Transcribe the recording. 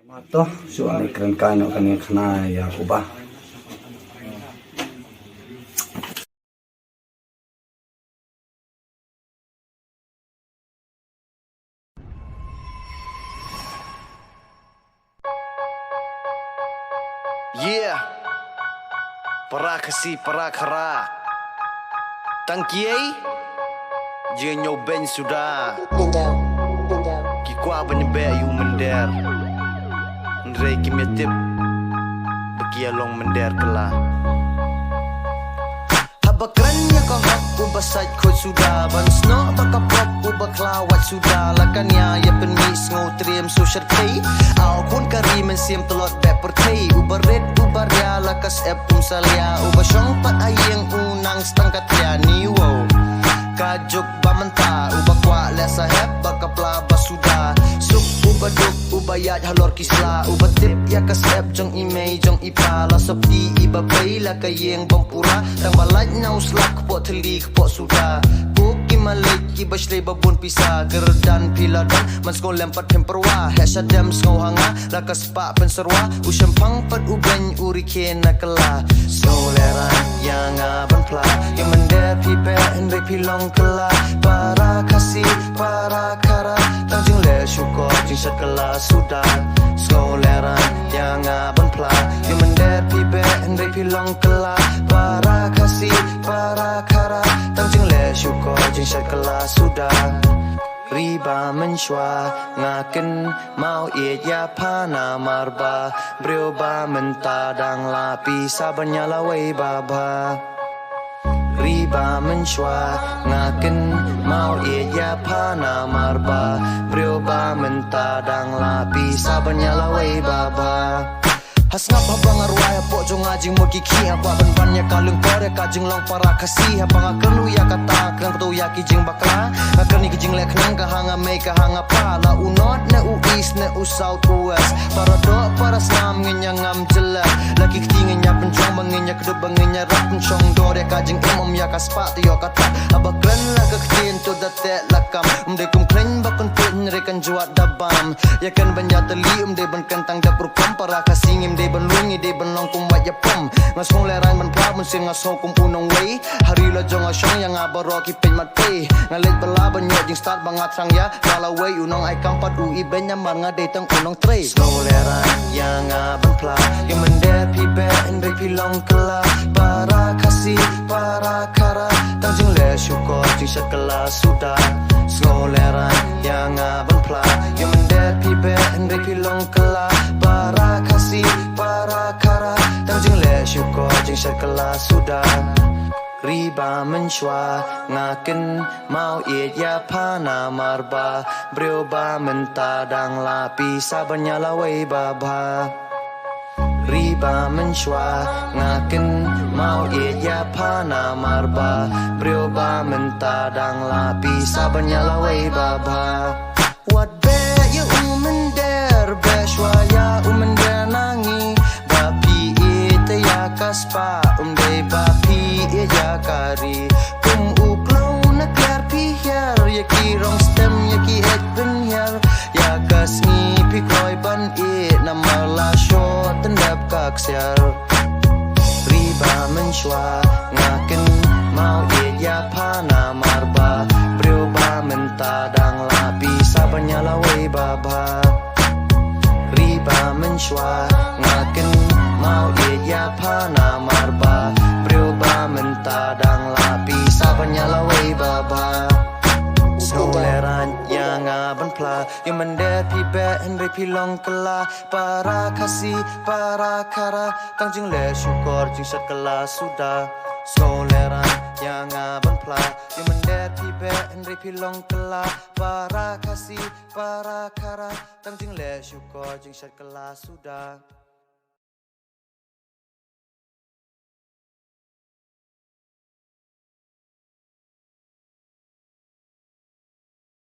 Mato soalnya keren kano kan kena ya ubah. Yeah, para kasi para kara. Tangkiay, jenyo ben sudah. Kikwa benebe yu mender. Ndrei kimetip, bagi along mender kela. Habakrannya kau hak ubasat ko sudah. Bansno baka pop ubaklawat sudah. Lakannya ya penis ngotrim social kay. Au kun kari mensim telot bepertay. Ubaret ubarya lakas salya. Ubasyong pat ayeng unang stangkat ya niwo. Kajuk bamenta ubakwa lesa hep bakapla basuda. Suk ubaduk ubayat halor kisla. Ubatip ya kasep jong imay jong ipa. Lasapti ibabay la kayeng bampura. Tang balat na uslak po telik po suda. Buki malik ibashlay babun pisa. Gerdan piladan manskong lempat hemperwa. Hesya dem sngau hanga lakas pa penserwa. Usyam pangpat uben uriken nakala. Soleran yang aban pla. Yang mender pipe henry pilong kela. Para kasih para kara. Tangjung le syukur jing sekala sudah. Soleran yang aban pla. Yang mender pipe henry pilong kela. Para kasih para kara. Tangjung le syukur jing sekala sudah. Riba mensyua ngaken mau ya pana marba. Brioba mentadang lapi sabanya lawai baba. Riba mensyua ngaken mau ya pana marba. Brioba mentadang lapi sabanya lawai baba. Hasngap habang arwaya po jong ajing murkiki. Apa ban-bannya kalung pore kajing long para kasih. Apa ngakenu ya kata kang tu ya kijing bakla. Ngakeni kijing lek nang kahanga me kahanga pala. Unot na uis na south west. Para do para slam ngenya ngam jelek. Laki ketingenya pencong bangenya kedub bangenya rap pencong dore kajing imam ya kaspat yo kata. Abaklan laga ketin to datet lakam. Kum klen bakon pun rekan juat dabam. Ya kan banya teli de ban kentang dapur kam para kasingim de ban lungi de ban long kum waya pom. Ngasong leran ban pra mun sing ngasong kum punong way. Hari la jong asyong yang abaro ki pen mat pe. Ngalet bala ban yo jing start bangat sang ya. Kala way unong ai kam padu iben nyamar ngade tang unong tre. Slow leran yang aban pla. Yang mender pipe ende pilong kela. Para kasih para kara. Tangjung le syukur jing sekala sudah. Slow leran yang aban pla. Yang mender pipe ende pilong kela. Para kasih para kara. Tangjung le syukur jing sekala sudah. Riba mensyua ngaken mau ya pana marba. Brioba mentadang lapi sabanya lawai baba. Riba mensyua ngaken mau ya pana marba. Brioba mentadang lapi sabanya lawai baba. What be ya umender beshwa ya umender nangi. Bapi ite ya kaspa umde bapi ya kari. Kum uklau na klar pihar ya kirong stem ya ki et penhar. Ya kasngi pikroy ban namala shot tendap kaksyar. Riba mensyua ngaken mau ya pana marba. Brioba mentadang lapi sabanya lawai baba. Riba mensyua ngaken mau ya pana marba. Brioba mentadang lapi sabanya lawai baba. Soleran yang aban pla. Yang mender pipe henry pilong kela. Para kasih para kara. Tangjung le syukur jing sekala sudah. Soleran yang aban pla. Yang mender pipe henry pilong kela. Para kasih para kara. Tangjung le syukur jing sekala sudah.